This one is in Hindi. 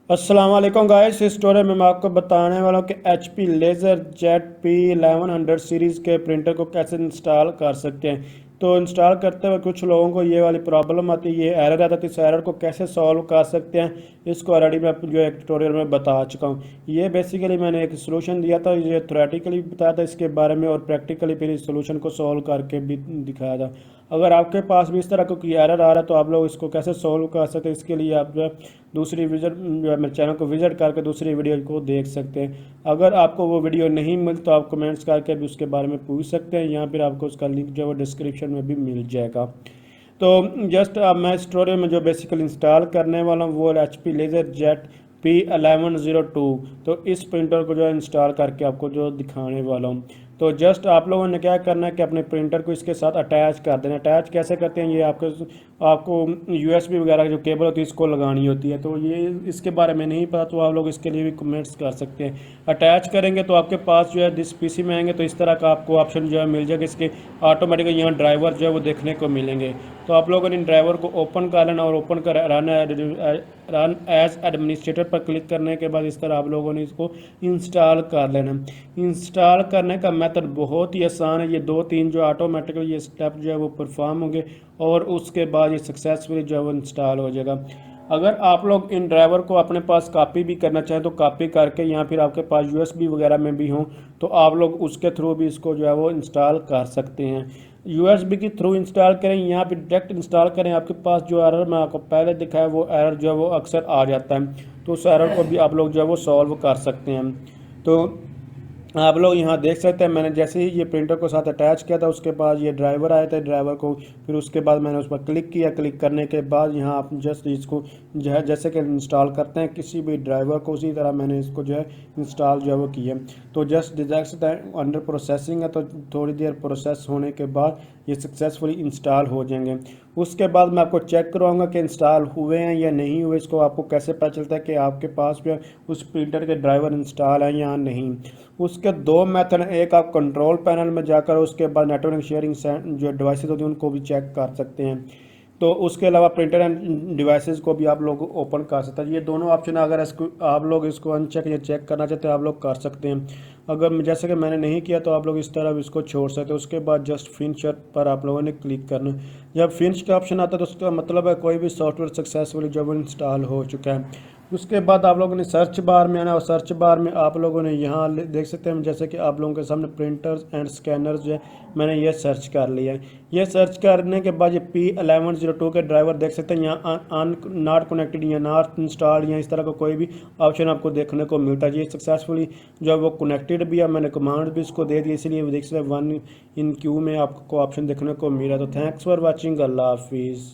अस्सलाम वालेकुम गाइस। इस स्टोरी में मैं आपको बताने वाला हूँ कि HP laser jet P1100 series के प्रिंटर को कैसे इंस्टॉल कर सकते हैं। तो इंस्टॉल करते हुए कुछ लोगों को ये वाली प्रॉब्लम आती है, ये एरर आता है, तो इस एरर को कैसे सॉल्व कर सकते हैं इसको ऑलरेडी मैं जो एक ट्यूटोरियल में बता चुका हूँ। ये बेसिकली मैंने एक सोल्यूशन दिया था, ये थ्योरेटिकली बताया था इसके बारे में और प्रैक्टिकली फिर इस सोल्यूशन को सॉल्व करके भी दिखाया था। अगर आपके पास भी इस तरह का कोई एरर आ रहा है तो आप लोग इसको कैसे सॉल्व कर सकते हैं, इसके लिए आप जो है दूसरी विजिट जो है मेरे चैनल को विजिट करके दूसरी वीडियो को देख सकते हैं। अगर आपको वो वीडियो नहीं मिल तो आप कमेंट्स करके भी उसके बारे में पूछ सकते हैं, यहाँ फिर आपको उसका लिंक जो है वो डिस्क्रिप्शन में भी मिल जाएगा। तो जस्ट अब मैं स्टोरी में जो बेसिकली इंस्टॉल करने वाला हूँ वो HP लेज़र जेट P1102। तो इस प्रिंटर को जो है इंस्टॉल करके आपको जो दिखाने वाला हूँ। तो जस्ट आप लोगों ने क्या करना है कि अपने प्रिंटर को इसके साथ अटैच कर देना। अटैच कैसे करते हैं, ये आपको USB वगैरह जो केबल होती है इसको लगानी होती है। तो ये इसके बारे में नहीं पता तो आप लोग इसके लिए भी कमेंट्स कर सकते हैं। अटैच करेंगे तो आपके पास जो है जिस PC में आएंगे तो इस तरह का आपको ऑप्शन जो है मिल जाएगा। इसके ऑटोमेटिकली यहाँ ड्राइवर जो है वो देखने को मिलेंगे। तो आप लोगों ने इन ड्राइवर को ओपन कर लेना और ओपन कर रन एज एडमिनिस्ट्रेटर पर क्लिक करने के बाद इस तरह आप लोगों ने इसको इंस्टॉल कर लेना। इंस्टॉल करने का मेथड बहुत ही आसान है, ये दो तीन जो ऑटोमेटिकली ये स्टेप जो है वो परफॉर्म होंगे और उसके बाद ये सक्सेसफुली जो है वो इंस्टॉल हो जाएगा। अगर आप लोग इन ड्राइवर को अपने पास कॉपी भी करना चाहें तो कॉपी करके या फिर आपके पास USB वगैरह में भी हों तो आप लोग उसके थ्रू भी इसको जो है वो इंस्टॉल कर सकते हैं। USB के थ्रू इंस्टॉल करें, यहाँ पे डायरेक्ट इंस्टॉल करें, आपके पास जो एरर मैं आपको पहले दिखाया वो एरर जो है वो अक्सर आ जाता है। तो उस एरर को भी आप लोग जो है वो सॉल्व कर सकते हैं। तो आप लोग यहाँ देख सकते हैं मैंने जैसे ही ये प्रिंटर को साथ अटैच किया था उसके बाद ये ड्राइवर आया था, ड्राइवर को फिर उसके बाद मैंने उस पर क्लिक किया। क्लिक करने के बाद यहाँ आप जस्ट इसको जो है जैसे कि इंस्टॉल करते हैं किसी भी ड्राइवर को उसी तरह मैंने इसको जो है इंस्टॉल जो है वो किया। तो जस्ट डिटेक्ट अंडर प्रोसेसिंग है, तो थोड़ी देर प्रोसेस होने के बाद ये सक्सेसफुली इंस्टॉल हो जाएंगे। उसके बाद मैं आपको चेक करवाऊंगा कि इंस्टॉल हुए हैं या नहीं हुए। इसको आपको कैसे पता चलता है कि आपके पास जो है उस प्रिंटर के ड्राइवर इंस्टॉल हैं या नहीं। उसके दो मेथड हैं, एक आप कंट्रोल पैनल में जाकर उसके बाद नेटवर्क शेयरिंग जो डिवाइसेस होती हैं उनको भी चेक कर सकते हैं। तो उसके अलावा प्रिंटर एंड डिवाइसेस को भी आप लोग ओपन कर सकते हैं। ये दोनों ऑप्शन अगर इसको आप लोग इसको अनचेक या चेक करना चाहते हैं आप लोग कर सकते हैं। अगर जैसे कि मैंने नहीं किया तो आप लोग इस तरह इसको छोड़ सकते हैं। उसके बाद जस्ट फिनिश पर आप लोगों ने क्लिक करना। जब फिनिश का ऑप्शन आता है तो उसका मतलब है कोई भी सॉफ्टवेयर सक्सेसफुली जब इंस्टॉल हो चुका है। उसके बाद आप लोगों ने सर्च बार में आना और सर्च बार में आप लोगों ने यहाँ देख सकते हैं जैसे कि आप लोगों के सामने प्रिंटर्स एंड स्कैनर्स जो है मैंने ये सर्च कर लिया है। ये सर्च करने के बाद ये P1102 के ड्राइवर देख सकते हैं यहाँ नॉट कनेक्टेड या नॉट इंस्टॉल्ड या इस तरह का कोई भी ऑप्शन आपको देखने को मिलता है। ये सक्सेसफुली जो है वो कनेक्टेड भी है, मैंने कमांड भी इसको दे दी इसलिए देख सकते हैं 1 इन क्यू में आपको ऑप्शन देखने को मिला। तो थैंक्स फॉर वॉचिंग, अल्लाह हाफिज़।